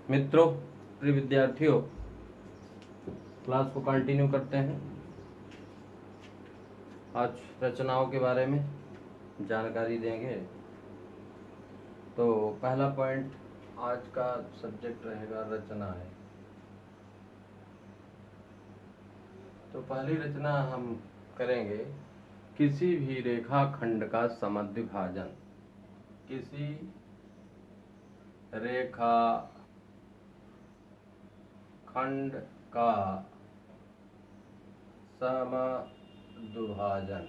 मित्रों, प्रिय विद्यार्थियों, क्लास को कंटिन्यू करते हैं। आज रचनाओं के बारे में जानकारी देंगे। तो पहला पॉइंट आज का सब्जेक्ट रहेगा रचनाएं। तो पहली रचना हम करेंगे किसी भी रेखाखंड का समद्विभाजन। किसी रेखा खंड का समद्विभाजन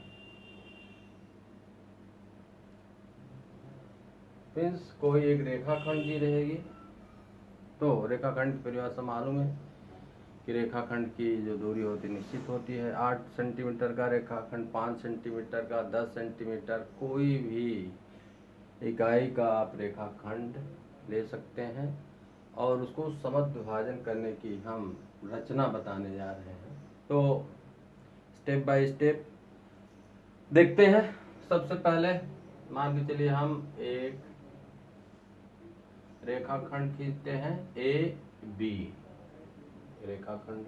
मीन्स कोई एक रेखाखंड दी रहेगी। तो रेखाखंड की परिभाषा मालूम है कि रेखाखंड की जो दूरी होती निश्चित होती है। 8 सेंटीमीटर का रेखाखंड, 5 सेंटीमीटर का, 10 सेंटीमीटर, कोई भी इकाई का आप रेखाखंड ले सकते हैं और उसको समद्विभाजन करने की हम रचना बताने जा रहे हैं। तो स्टेप बाय स्टेप देखते हैं। सबसे पहले मान के चलिए हम एक रेखाखंड खींचते हैं ए बी रेखाखंड।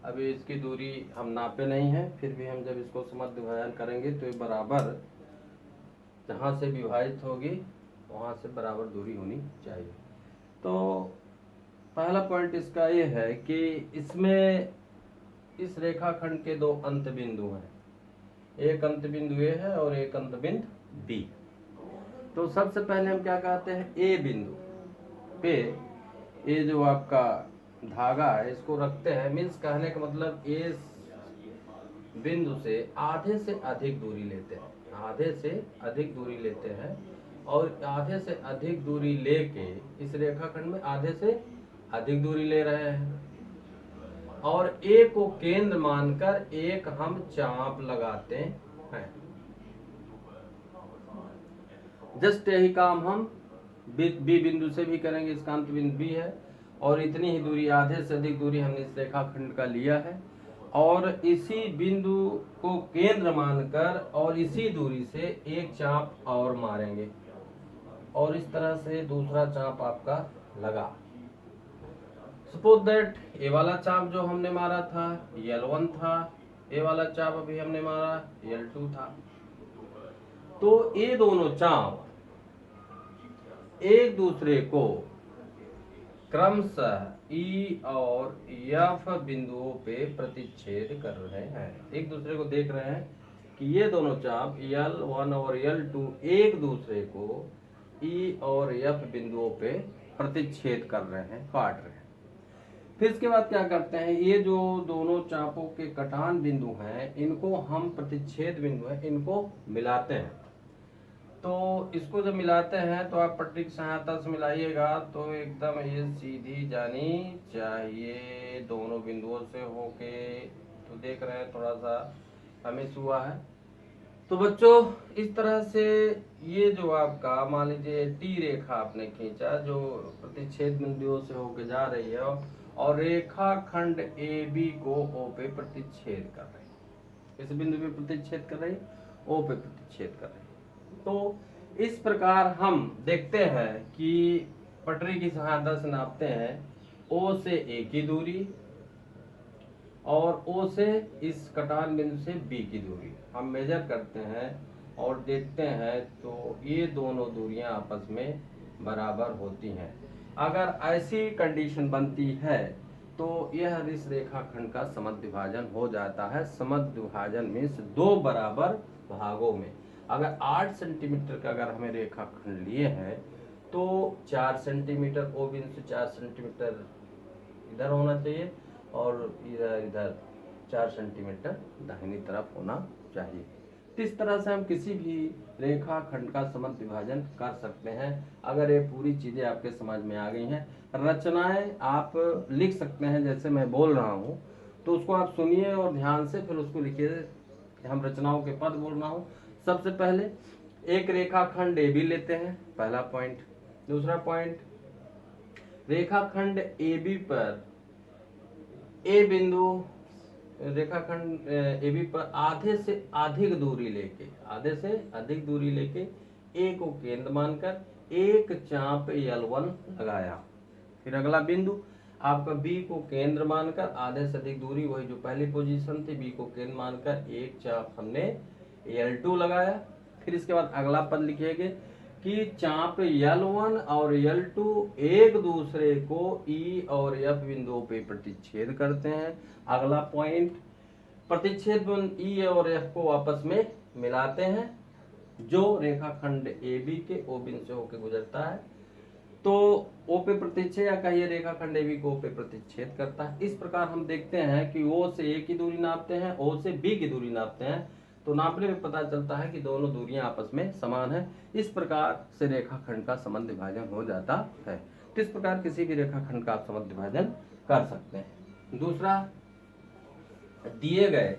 अभी इसकी दूरी हम नापे नहीं है, फिर भी हम जब इसको समद्विभाजन करेंगे तो ये बराबर जहाँ से विभाजित होगी वहाँ से बराबर दूरी होनी चाहिए। तो पहला पॉइंट इसका ये है कि इसमें इस रेखाखंड के दो अंत बिंदु हैं। एक अंत बिंदु ए है और एक अंत बिंदु बी। तो सबसे पहले हम क्या कहते हैं, ए बिंदु पे ये जो आपका धागा है इसको रखते हैं। मीन्स कहने का मतलब ए बिंदु से आधे से अधिक दूरी लेते हैं। आधे से अधिक दूरी लेते हैं और आधे से अधिक दूरी लेके इस रेखाखंड में आधे से अधिक दूरी ले रहे हैं और ए को केंद्र मानकर एक हम चाप लगाते हैं। जस्ट यही काम हम बी बिंदु से भी करेंगे। इसका अंत बिंदु बी है और इतनी ही दूरी, आधे से अधिक दूरी हमने इस रेखाखंड का लिया है और इसी बिंदु को केंद्र मानकर और इसी दूरी से एक चाप और मारेंगे और इस तरह से दूसरा चाप आपका लगा। सपोज दैट ए वाला चाप जो हमने मारा था L1 था, ए वाला चाप अभी हमने मारा L2 था। तो ये दोनों चाप एक दूसरे को क्रमशः E और F बिंदुओं पे प्रतिच्छेद कर रहे हैं। एक दूसरे को देख रहे हैं कि ये दोनों चाप L1 और L2 एक दूसरे को E और F बिंदुओं पे प्रतिच्छेद कर रहे हैं, काट रहे हैं। फिर इसके बाद क्या करते हैं, ये जो दोनों चापों के कटान बिंदु हैं इनको हम प्रतिच्छेद बिंदु हैं इनको मिलाते हैं। तो इसको जब मिलाते हैं तो आप पट्टी की सहायता से मिलाइएगा तो एकदम ये सीधी जानी चाहिए दोनों बिंदुओं से होके। तो देख रहे हैं थोड़ा सा हमिस हुआ है। तो बच्चों इस तरह से ये जो आपका मान लीजिए टी रेखा आपने खींचा जो प्रतिच्छेद बिंदुओं से होके जा रही है और रेखाखंड ए बी को ओ पे प्रतिच्छेद कर रही है। इस बिंदु पे प्रतिच्छेद कर रही है, ओ पे प्रतिच्छेद कर रही है। तो इस प्रकार हम देखते हैं कि पटरी की सहायता से नापते हैं ओ से ए की दूरी और ओ से इस कटान बिंदु से बी की दूरी हम मेजर करते हैं और देखते हैं तो ये दोनों दूरियां आपस में बराबर होती हैं। अगर ऐसी कंडीशन बनती है तो यह इस रेखाखंड का समद्विभाजन हो जाता है। समद्विभाजन मीन्स दो बराबर भागों में। अगर 8 सेंटीमीटर का अगर हमें रेखाखंड लिए हैं तो 4 सेंटीमीटर ओ बिंदु से 4 सेंटीमीटर इधर होना चाहिए और इधर 4 सेंटीमीटर दाहिनी तरफ होना चाहिए। तो इस तरह से हम किसी भी रेखाखंड का समद्विभाजन कर सकते हैं। अगर ये पूरी चीजें आपके समझ में आ गई हैं, रचनाएं आप लिख सकते हैं जैसे मैं बोल रहा हूँ, तो उसको आप सुनिए और ध्यान से फिर उसको लिखिए। हम रचनाओं के पद बोल रहा हूँ। सबसे पहले एक रेखाखंड ए बी लेते हैं, पहला पॉइंट। दूसरा पॉइंट, रेखाखंड ए बी पर ए बिंदु रेखाखंड ए बी पर आधे से अधिक दूरी लेके ए को केंद्र मानकर एक चाप L1 लगाया। फिर अगला बिंदु आपका बी को केंद्र मानकर आधे से अधिक दूरी, वही जो पहली पोजीशन थी, बी को केंद्र मानकर एक चाप हमने L2 लगाया। फिर इसके बाद अगला पद लिखिएगा कि चाप L1 और L2 एक दूसरे को E और F बिंदुओं पे प्रतिच्छेद करते हैं। अगला पॉइंट, प्रतिच्छेद बिंदु E और F को आपस में मिलाते हैं जो रेखाखंड AB के O बिंदु से होकर गुजरता है। तो O पे प्रतिच्छेद या कहिए रेखाखंड AB को O पे प्रतिच्छेद करता है। इस प्रकार हम देखते हैं कि O से A की दूरी नापते हैं, O से B की दूरी नापते हैं, तो नापने में पता चलता है कि दोनों दूरियां आपस में समान है। इस प्रकार से रेखाखंड का समद्विभाजन विभाजन हो जाता है। तो इस प्रकार किसी भी रेखाखंड का आप समद्विभाजन विभाजन कर सकते हैं। दूसरा, दिए गए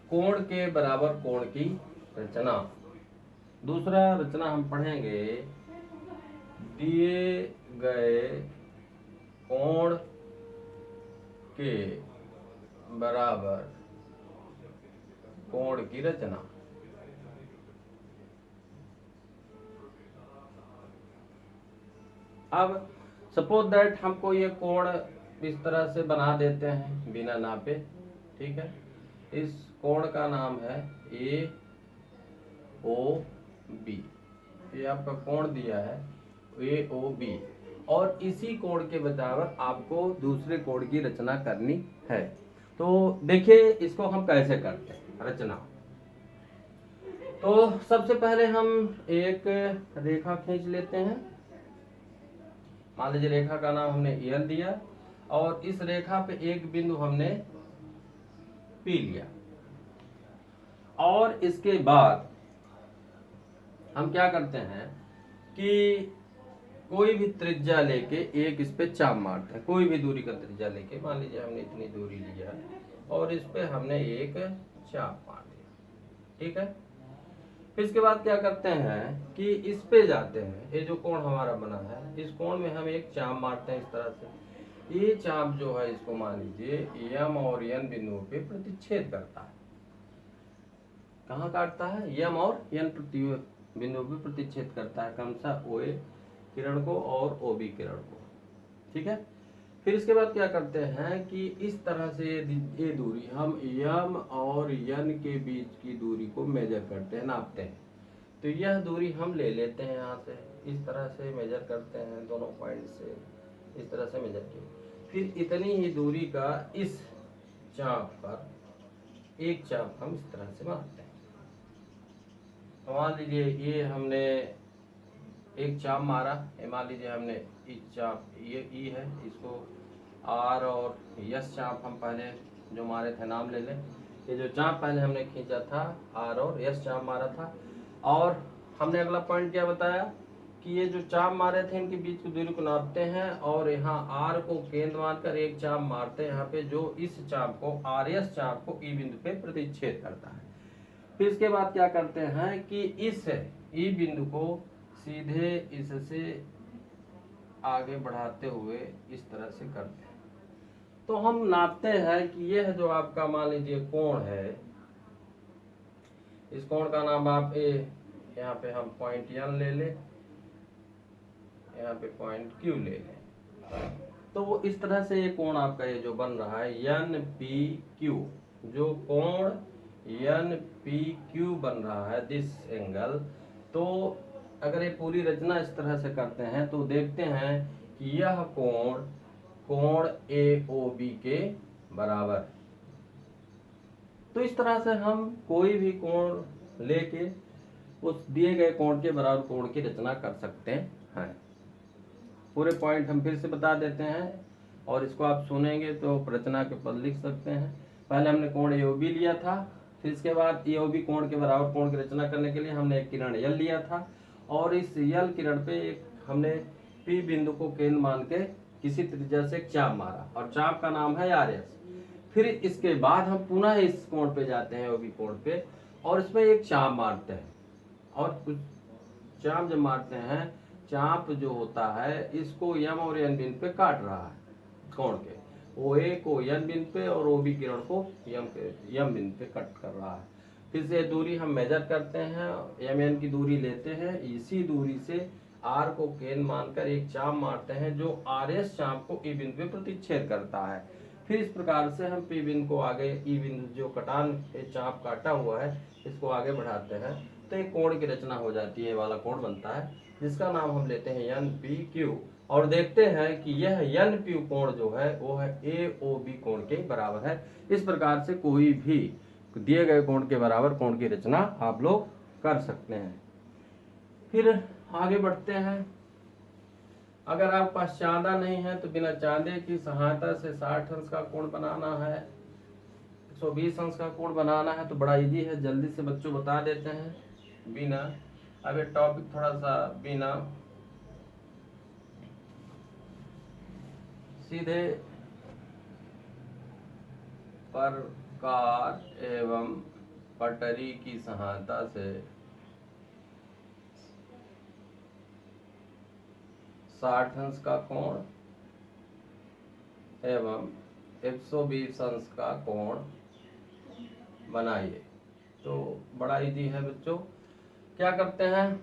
कोण के बराबर कोण की रचना। दूसरा रचना हम पढ़ेंगे, दिए गए कोण के बराबर कोण की रचना। अब सपोज दैट हमको ये कोण इस तरह से बना देते हैं बिना नापे, ठीक है। इस कोण का नाम है AOB। ये आपका कोण दिया है AOB, और इसी कोण के बराबर आपको दूसरे कोण की रचना करनी है। तो देखिए इसको हम कैसे करते हैं रचना। तो सबसे पहले हम एक रेखा खींच लेते हैं। मान लीजिए रेखा का नाम हमने L दिया और इस रेखा पे एक बिंदु हमने P लिया, और इसके बाद हम क्या करते हैं कि कोई भी त्रिज्या लेके एक इस पे चाप मारते हैं। कोई भी दूरी का त्रिज्या लेके, मान लीजिए हमने इतनी दूरी लिया और इस पे हमने एक चाप मार दिया, ठीक है। फिर इसके बाद क्या करते हैं कि इस पे जाते हैं, ये जो कोण हमारा बना है इस कोण में हम एक चाप मारते हैं इस तरह से। ये चाप जो है इसको मान लीजिए M और N बिंदुओं पे प्रतिच्छेद करता है। कहाँ काटता है? M और N बिंदुओं पे प्रतिच्छेद करता है, कौन सा? OA किरण को और OB किरण को, ठीक है। फिर इसके बाद क्या करते हैं कि इस तरह से ये दूरी हम M और N के बीच की दूरी को मेजर करते हैं, नापते हैं। तो यह दूरी हम ले लेते हैं यहाँ से, इस तरह से मेजर करते हैं, दोनों पॉइंट से इस तरह से मेजर किए। फिर इतनी ही दूरी का इस चाप पर एक चाप हम इस तरह से मारते हैं। मान लीजिए ये हमने एक चाप मारा, मान लीजिए हमने इस चाप, ये ई है, इसको R और S चाप हम पहले जो मारे थे नाम ले लें। ये जो चाप पहले हमने खींचा था R और S चाप मारा था, और हमने अगला पॉइंट क्या बताया कि ये जो चाप मारे थे इनके बीच की दूरी को नापते हैं और यहाँ R को केंद्र मानकर एक चाप मारते हैं यहाँ पे, जो इस चाप को RS चाप को E बिंदु पे प्रतिच्छेद करता है। फिर इसके बाद क्या करते हैं कि इस E बिंदु को सीधे इससे आगे बढ़ाते हुए इस तरह से करते हैं। तो हम नापते हैं कि यह जो आपका मान लीजिए कोण है, इस कोण का नाम आप यहाँ पे हम पॉइंट N ले लें, यहाँ पे पॉइंट Q ले लें। तो वो इस तरह से ये कोण आपका ये जो बन रहा है NPQ, जो कोण NPQ बन रहा है दिस एंगल। तो अगर ये पूरी रचना इस तरह से करते हैं तो देखते हैं कि यह कोण AOB के बराबर। तो इस तरह से हम कोई भी कोण लेके उस दिए गए कोण के बराबर कोण की रचना कर सकते हैं। पूरे पॉइंट हम फिर से बता देते हैं और इसको आप सुनेंगे तो रचना के पद लिख सकते हैं। पहले हमने कोण AOB लिया था, फिर इसके बाद AOB कोण के बराबर कोण की रचना करने के लिए हमने एक किरण L लिया था, और इस L किरण पे एक हमने P बिंदु को केंद्र मान के किसी त्रिज्या से एक चाप मारा, और चाप का नाम है RS। फिर इसके बाद हम पुनः इस कोण पे जाते हैं OB कोण पे, और इसमें एक चाप मारते हैं, और कुछ चाप जब मारते हैं, चाप जो होता है इसको M और N बिंदु पे काट रहा है कोण के, OA को N बिंदु पे और OB किरण को M बिंदु पे कट कर रहा है। फिर से दूरी हम मेजर करते हैं, MN की दूरी लेते हैं, इसी दूरी से आर को केंद्र मानकर एक चाप मारते हैं जो आर एस चाप को ई बिंदु पे प्रतिच्छेद करता है। फिर इस प्रकार से हम पी बिंदु को आगे, ई बिंदु जो कटान चाप काटा हुआ है इसको आगे बढ़ाते हैं तो एक कोण की रचना हो जाती है, ये वाला कोण बनता है जिसका नाम हम लेते हैं एन पी क्यू। और देखते हैं कि यह एन पी कोण जो है वो है ए ओ बी कोण के बराबर है। इस प्रकार से कोई भी दिए गए कोण के बराबर कोण की रचना आप लोग कर सकते हैं। फिर आगे बढ़ते हैं। अगर आपके पास चांदा नहीं है तो बिना चांदे की सहायता से 60 अंश का कोण बनाना है, 120 अंश का कोण बनाना है तो बड़ा इजी है, जल्दी से बच्चों बता देते हैं बिना, अब ये टॉपिक थोड़ा सा बिना सीधे प्रकार एवं पटरी की सहायता से 60 अंश का कोण एवं 120 अंश का कोण बनाइए। तो बड़ा इजी है बच्चों। क्या करते हैं,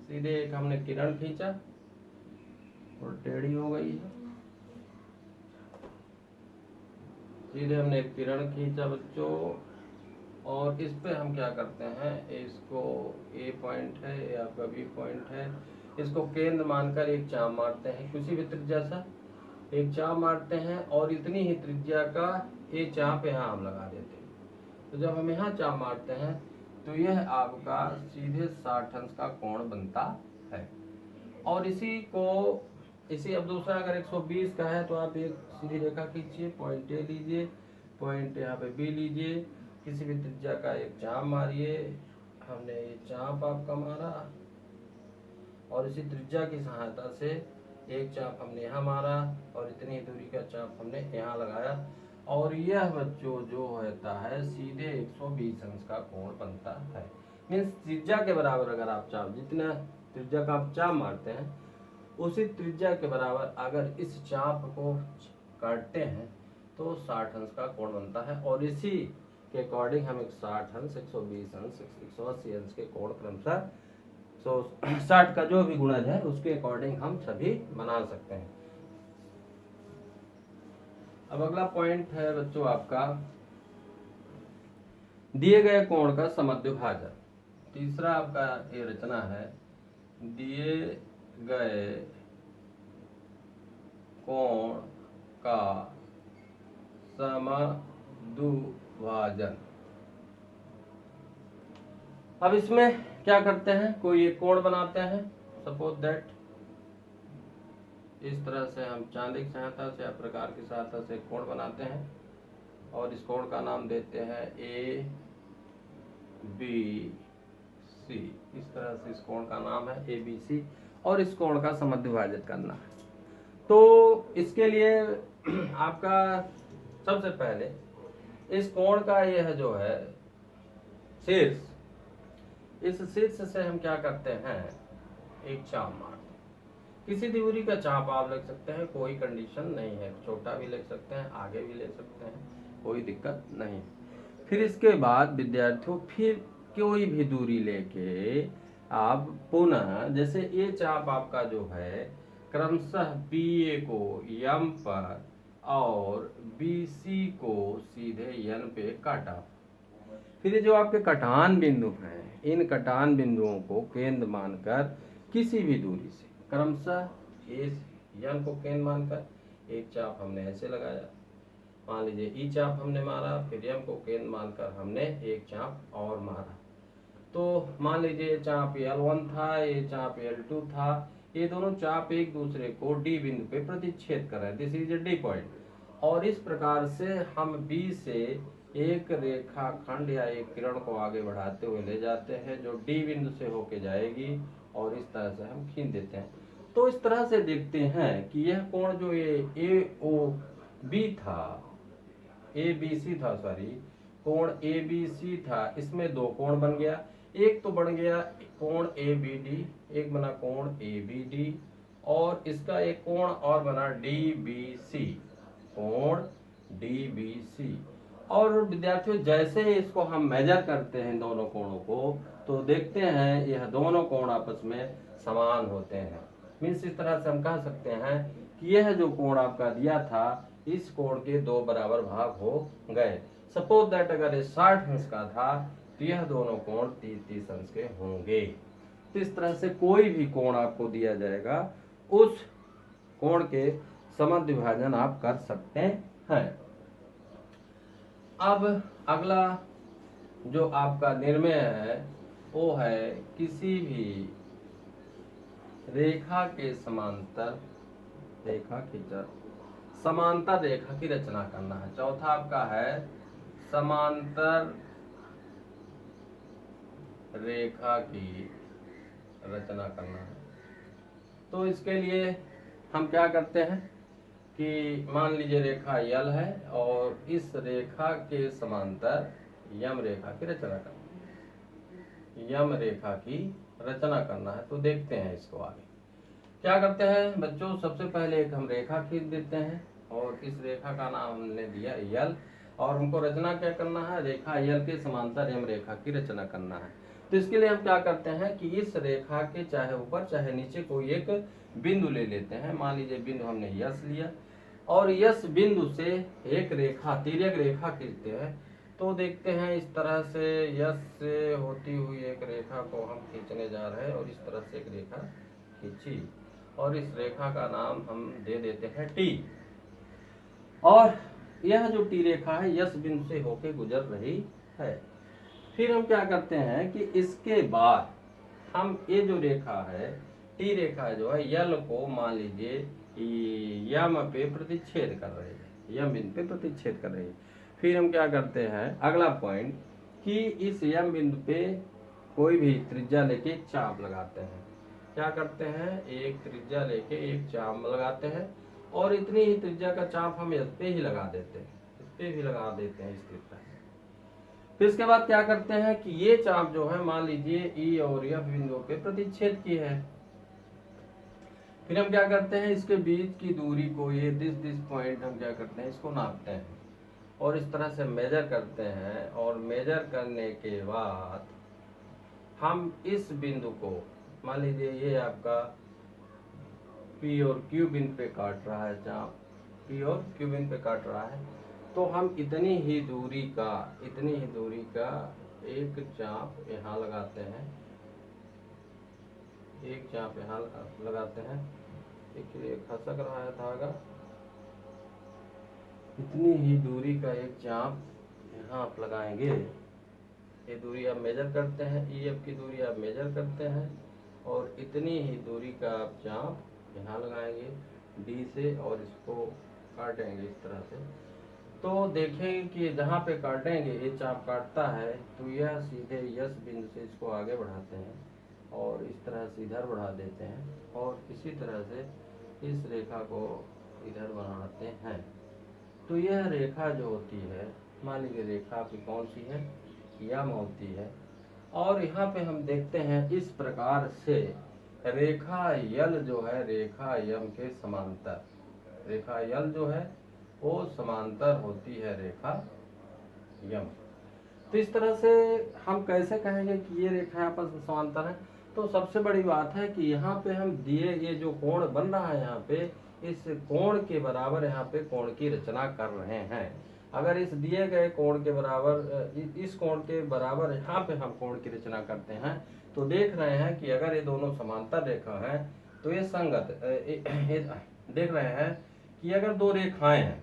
सीधे एक हमने किरण खींचा और टेढ़ी हो गई है, सीधे हमने एक किरण खींचा बच्चों और इस पे हम क्या करते हैं, इसको ए पॉइंट है, ये आपका बी पॉइंट है, इसको केंद्र मानकर एक चाप मारते हैं, किसी भी त्रिज्या सा एक चाप मारते हैं और इतनी ही त्रिज्या का ये चाप यहाँ हम लगा देते हैं। तो जब हम यहाँ चाप मारते हैं तो यह आपका सीधे 60 अंश का कोण बनता है। और इसी अब दूसरा अगर 120 का है तो आप एक सीधी रेखा खींचिए, पॉइंट ए लीजिए, पॉइंट यहाँ पे बी लीजिए, किसी भी त्रिज्या का एक चाप मारिए, हमने ये चाप आपका मारा और इसी त्रिज्या की सहायता से एक चाप हमने यहाँ मारा और इतनी दूरी का चाप हमने यहाँ लगाया और यह बच्चों जो होता है सीधे 120 अंश का कोण बनता है। मीन्स त्रिज्या के बराबर अगर आप चाप, जितना त्रिज्या का आप चाप मारते हैं उसी त्रिज्या के बराबर अगर इस चाप को काटते हैं तो 60 अंश का कोण बनता है और इसी के अकॉर्डिंग हम 60 अंश, 120 अंश, 180 अंश के कोण क्रमशः 60 का जो भी गुणज है उसके अकॉर्डिंग हम सभी बना सकते हैं। अब अगला पॉइंट है बच्चों आपका दिए गए कोण का समद्विभाजक। तीसरा आपका ये रचना है, दिए गए कोण का समद्विभाजन। अब इसमें क्या करते हैं, कोई एक कोण बनाते हैं, सपोज दैट इस तरह से हम चांदी की सहायता से या प्रकार की सहायता से कोण बनाते हैं और इस कोण का नाम देते हैं ए बी सी। इस तरह से इस कोण का नाम है ए बी सी और इस कोण का समद्विभाजित करना है। तो इसके लिए आपका सबसे पहले इस कोण का यह जो है शीर्ष, इस शीर्ष से हम क्या करते हैं, एक चाप मारते हैं। किसी दूरी का चाप आप लिख सकते हैं, कोई कंडीशन नहीं है, छोटा भी लिख सकते हैं, आगे भी ले सकते हैं, कोई दिक्कत नहीं। फिर इसके बाद विद्यार्थियों फिर कोई भी दूरी लेके आप पुनः, जैसे ये चाप आपका जो है क्रमशः BA को M पर और BC को सीधे N पे काटा। फिर जो आपके कटान बिंदु हैं, इन कटान बिंदुओं को केंद्र मानकर किसी भी दूरी से क्रमशः N को केंद्र मानकर एक चाप हमने ऐसे लगाया, मान लीजिए ई चाप हमने मारा, फिर M को केंद्र मानकर हमने एक चाप और मारा। तो मान लीजिए चाप L1 था, ये चाप L2 था, ये दोनों चाप एक दूसरे को D बिंदु पे प्रतिच्छेद कर रहे हैं, this is a D point. और इस प्रकार से हम B से एक रेखा खंड या एक किरण को आगे बढ़ाते हुए ले जाते हैं जो D बिंदु से होके जाएगी और इस तरह से हम खींच देते हैं। तो इस तरह से देखते हैं कि यह कोण जो ये AOB था, ABC था, सॉरी कोण ABC था, इसमें दो कोण बन गया, एक तो बन गया कोण ABD, एक बना कोण ABD और इसका एक कोण और बना DBC, कोण DBC। और विद्यार्थियों जैसे इसको हम मेजर करते हैं दोनों कोणों को तो देखते हैं यह दोनों कोण आपस में समान होते हैं। मीन्स इस तरह से हम कह सकते हैं कि यह जो कोण आपका दिया था इस कोण के दो बराबर भाग हो गए। सपोज दैट अगर ये 60 अंश का था तो यह दोनों कोण 30-30 अंश के होंगे। तो इस तरह से कोई भी कोण आपको दिया जाएगा उस कोण के समद्विभाजन आप कर सकते हैं। अब अगला जो आपका निर्णय है वो है किसी भी रेखा के समांतर समांतर रेखा की रचना करना है। चौथा आपका है समांतर रेखा की रचना करना है। तो इसके लिए हम क्या करते हैं कि मान लीजिए रेखा यल है और इस रेखा के समांतर यम रेखा की रचना करना है। तो देखते हैं इसको आगे क्या करते हैं बच्चों। सबसे पहले एक हम रेखा खींच देते हैं और इस रेखा का नाम हमने दिया यल, और हमको रचना क्या करना है, रेखा यल के समांतर यम रेखा की रचना करना है। तो इसके लिए हम क्या करते हैं कि इस रेखा के चाहे ऊपर चाहे नीचे कोई एक बिंदु ले लेते हैं। मान लीजिए बिंदु हमने यस लिया और यस बिंदु से एक रेखा तिर्यक रेखा खींचते हैं। तो देखते हैं इस तरह से यस से होती हुई एक रेखा को हम खींचने जा रहे हैं और इस तरह से एक रेखा खींची और इस रेखा का नाम हम दे देते हैं टी। और यह जो टी रेखा है यस बिंदु से होके गुजर रही है। फिर हम क्या करते हैं कि इसके बाद हम ये जो रेखा है टी रेखा जो है यल को मान लीजिए यम पे प्रतिच्छेद कर रही है, यम बिंदु पे प्रतिच्छेद कर रही है। फिर हम क्या करते हैं अगला पॉइंट कि इस यम बिंदु पे कोई भी त्रिज्या लेके चाप लगाते हैं। क्या करते हैं एक त्रिज्या लेके एक चाप लगाते हैं और इतनी ही त्रिज्या का चाप हम इस पे ही लगा देते हैं, इस पे भी लगा देते हैं इस तरह से। फिर इसके बाद क्या करते हैं कि ये चाप जो है मान लीजिए ई और एफ बिंदुओं पे प्रतिच्छेद की है। फिर हम क्या करते हैं इसके बीच की दूरी को ये दिस पॉइंट हम क्या करते हैं इसको नापते हैं और इस तरह से मेजर करते हैं। और मेजर करने के बाद हम इस बिंदु को मान लीजिए ये आपका पी और क्यू बिंदु पे काट रहा है, चाप पी और क्यू बिंदु पे काट रहा है, तो हम इतनी ही दूरी का एक चाप यहाँ लगाते हैं, एक चाप यहाँ लगाते हैं। देखिए खसक रहा है धागा, इतनी ही दूरी का एक चाप यहाँ आप लगाएंगे। ये दूरी आप मेजर करते हैं, ई एफ की दूरी आप मेजर करते हैं और इतनी ही दूरी का आप चाप यहाँ लगाएंगे डी से और इसको काटेंगे इस तरह से। तो देखेंगे कि जहाँ पे काटेंगे ये चाप काटता है तो यह सीधे यस बिंदु से इसको आगे बढ़ाते हैं और इस तरह से इधर बढ़ा देते हैं और इसी तरह से इस रेखा को इधर बनाते हैं। तो यह रेखा जो होती है मान लीजिए रेखा आपकी कौन सी है, यम होती है। और यहाँ पे हम देखते हैं इस प्रकार से रेखा यल जो है रेखा यम के समांतर, रेखा यल जो है वो समांतर होती है रेखा यम। तो इस तरह से हम कैसे कहेंगे कि ये रेखा आपस में समांतर है। तो सबसे बड़ी बात है कि यहाँ पे हम दिए ये जो कोण बन रहा है यहाँ पे इस कोण के बराबर यहाँ पे कोण की रचना कर रहे हैं। अगर इस दिए गए कोण के बराबर इस कोण के बराबर यहाँ पे हम कोण की रचना करते हैं तो देख रहे हैं कि अगर ये दोनों समांतर रेखा है तो ये संगत देख रहे हैं कि अगर दो रेखाएं हैं,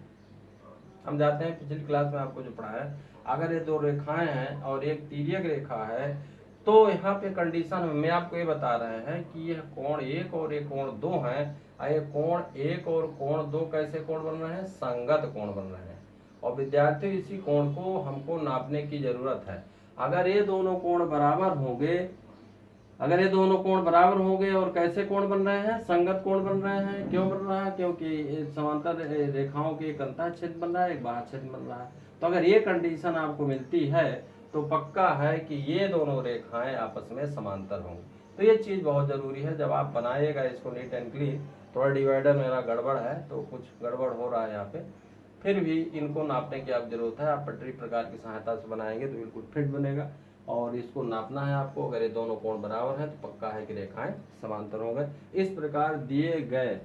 हम जाते हैं पिछली क्लास में आपको जो पढ़ाया, अगर ये दो रेखाएं हैं और एक तिर्यक रेखा है तो यहाँ पे कंडीशन में आपको ये बता रहे हैं कि यह कोण एक और ये कोण दो हैं। ये कोण एक और कोण दो कैसे कोण बन रहे हैं, संगत कोण बन रहे हैं। और विद्यार्थी इसी कोण को हमको नापने की जरूरत है। अगर ये दोनों कोण बराबर होंगे, अगर ये दोनों कोण बराबर होंगे और कैसे कोण बन रहे हैं, संगत कोण बन रहे हैं। क्यों बन रहा है, क्योंकि समांतर रेखाओं के एक अंतःच्छेद बन रहा है, एक बाह्यच्छेद बन रहा है। तो अगर ये कंडीशन आपको मिलती है तो पक्का है कि ये दोनों रेखाएं आपस में समांतर होंगी। तो ये चीज बहुत जरूरी है जब आप बनाइएगा इसको नीट एंड क्लीन। थोड़ा डिवाइडर मेरा गड़बड़ है तो कुछ गड़बड़ हो रहा है यहाँ पे, फिर भी इनको नापने की आप जरूरत है। आप पटरी प्रकार की सहायता से बनाएंगे तो बिल्कुल फिट बनेगा। और इसको नापना है आपको। अगर ये दोनों कोण बराबर हैं तो पक्का है कि रेखाएं समांतर हो गए। इस प्रकार दिए गए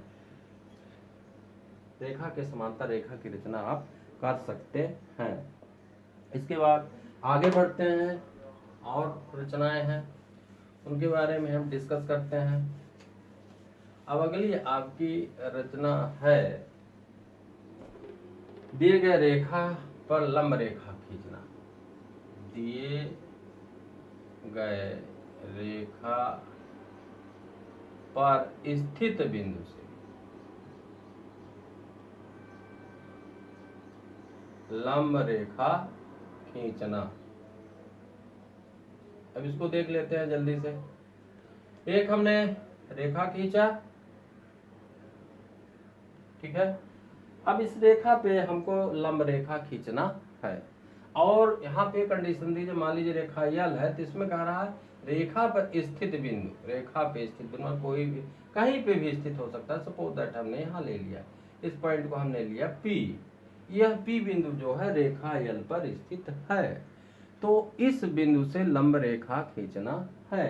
रेखा के समांतर रेखा की रचना आप कर सकते हैं। इसके बाद आगे बढ़ते हैं और रचनाएं हैं उनके बारे में हम डिस्कस करते हैं। अब अगली आपकी रचना है दिए गए रेखा पर लंब रेखा खींचना। दिए गए रेखा पर स्थित बिंदु से लंब रेखा खींचना। अब इसको देख लेते हैं जल्दी से। एक हमने रेखा खींचा, ठीक है। अब इस रेखा पे हमको लंब रेखा खींचना है और यहाँ पे कंडीशन दीजिए, मान लीजिए रेखा यल है तो इसमें कह रहा है रेखा पर स्थित बिंदु। रेखा पे स्थित बिंदु कोई भी कहीं पे भी स्थित हो सकता है। सपोज दैट हमने यहाँ ले लिया, इस पॉइंट को हमने लिया P। यह P बिंदु जो है रेखा यल पर स्थित है, तो इस बिंदु से लंब रेखा खींचना है।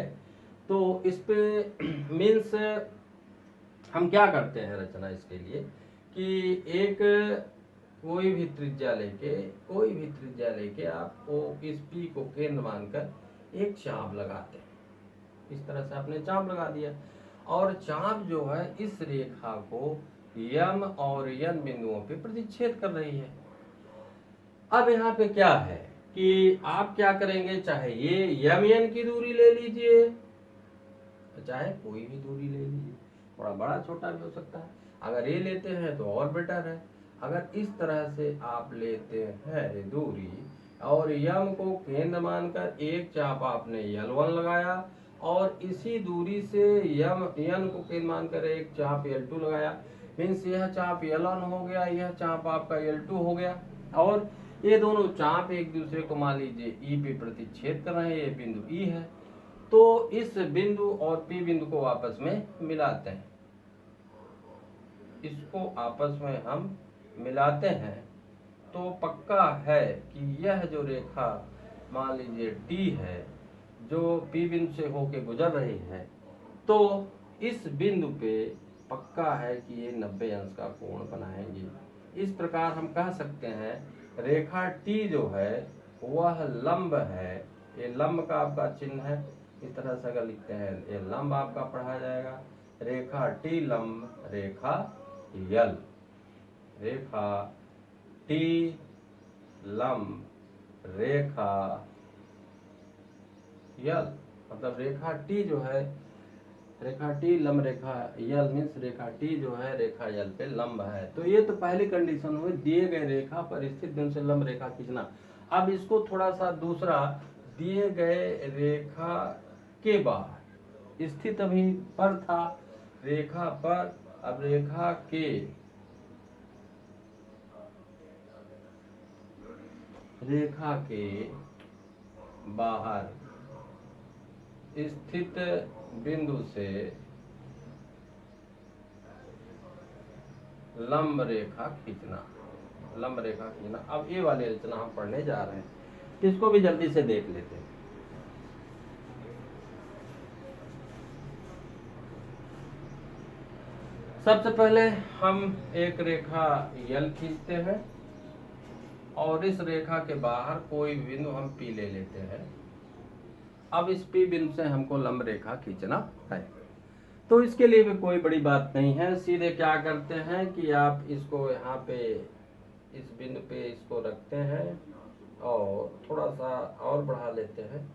तो इस पे मीन्स हम क्या करते हैं रचना इसके लिए कि एक कोई भी त्रिज्या लेके आप इस P को केंद्र मानकर एक चाप लगाते हैं। इस तरह से आपने चाप लगा दिया और चाप जो है इस रेखा को यम और यन बिंदुओं पे प्रतिच्छेद कर रही है। अब यहाँ पे क्या है कि आप क्या करेंगे, चाहे ये यम यन की दूरी ले लीजिए, चाहे कोई भी दूरी ले लीजिए, थोड़ा बड़ा छोटा भी हो सकता है। अगर ये लेते हैं तो और बेटर है। अगर इस तरह से आप लेते हैं दूरी और यम को केंद्र मानकर एक चाप आपने L1 लगाया और इसी दूरी से यम यन को केंद्र मानकर एक चाप L2 लगाया, मीन्स यह चाप L1 हो गया, यह चाप आपका L2 हो गया और ये दोनों चाप एक दूसरे को मान लीजिए E पे प्रतिच्छेद कर रहे हैं। ये बिंदु E है, तो इस बिंदु और P बिंदु को आपस में मिलाते हैं। इसको आपस में हम मिलाते हैं तो पक्का है कि यह जो रेखा मान लीजिए T है जो P बिंदु से होके गुजर रही है, तो इस बिंदु पे पक्का है कि ये 90 अंश का कोण बनाएंगे। इस प्रकार हम कह सकते हैं रेखा T जो है वह लंब है। ये लंब का आपका चिन्ह है, इस तरह से अगर लिखते हैं ये लंब आपका पढ़ा जाएगा। रेखा T लंब रेखा यल, रेखा T लंब रेखा यल, मतलब रेखा T जो है रेखा T लंब रेखा यल मीन्स रेखा T जो है रेखा यल पे लंब है। तो ये तो पहली कंडीशन हुई, दिए गए रेखा पर स्थित बिंदु से लंब रेखा खींचना। अब इसको थोड़ा सा दूसरा, दिए गए रेखा के बाहर स्थित अभी पर था, रेखा पर, अब रेखा के बाहर स्थित बिंदु से लंब रेखा खींचना। लंब रेखा खींचना, अब ये वाली रचना हम पढ़ने जा रहे हैं, इसको भी जल्दी से देख लेते हैं। सबसे पहले हम एक रेखा यल खींचते हैं और इस रेखा के बाहर कोई बिंदु हम P ले लेते हैं। अब इस P बिंदु से हमको लंब रेखा खींचना है, तो इसके लिए भी कोई बड़ी बात नहीं है। सीधे क्या करते हैं कि आप इसको यहाँ पे इस बिंदु पे इसको रखते हैं और थोड़ा सा और बढ़ा लेते हैं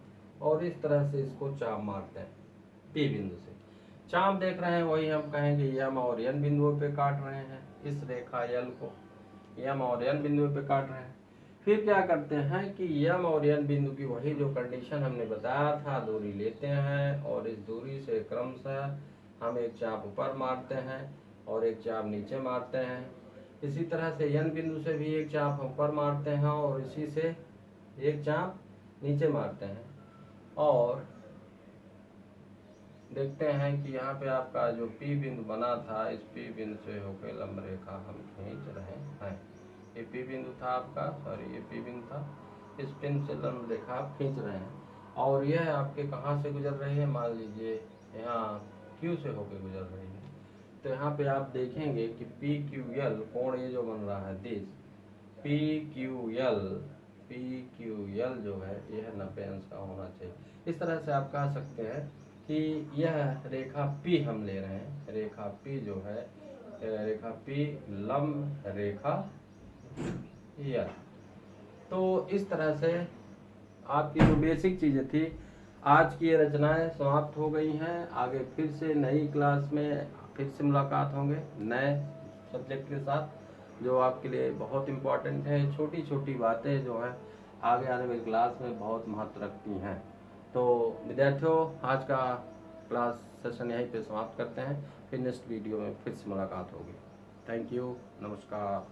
और इस तरह से इसको चाप मारते हैं। P बिंदु से चाप देख रहे हैं वही हम कहेंगे यम और यन बिंदुओं पे काट रहे हैं। इस रेखा यल को यम और यन बिंदुओं पे काट रहे हैं। फिर क्या करते हैं कि यम और यन बिंदु की वही जो कंडीशन हमने बताया था, दूरी लेते हैं और इस दूरी से क्रमशः हम एक चाप ऊपर मारते हैं और एक चाप नीचे मारते हैं। इसी तरह से यन बिंदु से भी एक चाप ऊपर मारते हैं और इसी से एक चाप नीचे मारते हैं और देखते हैं कि यहाँ पे आपका जो P बिंदु बना था, इस P बिंदु से होकर लंब रेखा हम खींच रहे हैं। ये P बिंदु था आपका, सॉरी ये P बिंदु था, इस बिंदु से लंब रेखा आप खींच रहे हैं। और यह आपके कहाँ से गुजर रही है, मान लीजिए यहाँ Q से होकर गुजर रही है। तो यहाँ पे आप देखेंगे कि PQL कोण ये जो बन रहा है दिस PQL जो है यह 90 अंश का होना चाहिए। इस तरह से आप कह सकते हैं कि यह रेखा P हम ले रहे हैं, रेखा P जो है रेखा P लंब रेखा L। तो इस तरह से आपकी जो बेसिक चीज़ें थी आज की ये रचनाएं समाप्त हो गई हैं। आगे फिर से नई क्लास में फिर से मुलाकात होंगे नए सब्जेक्ट के साथ जो आपके लिए बहुत इम्पोर्टेंट है। छोटी छोटी बातें जो हैं आगे आने वाली क्लास में बहुत महत्व रखती हैं। तो विद्यार्थियों आज का क्लास सेशन यहीं पे समाप्त करते हैं। फिर नेक्स्ट वीडियो में फिर से मुलाकात होगी। थैंक यू, नमस्कार।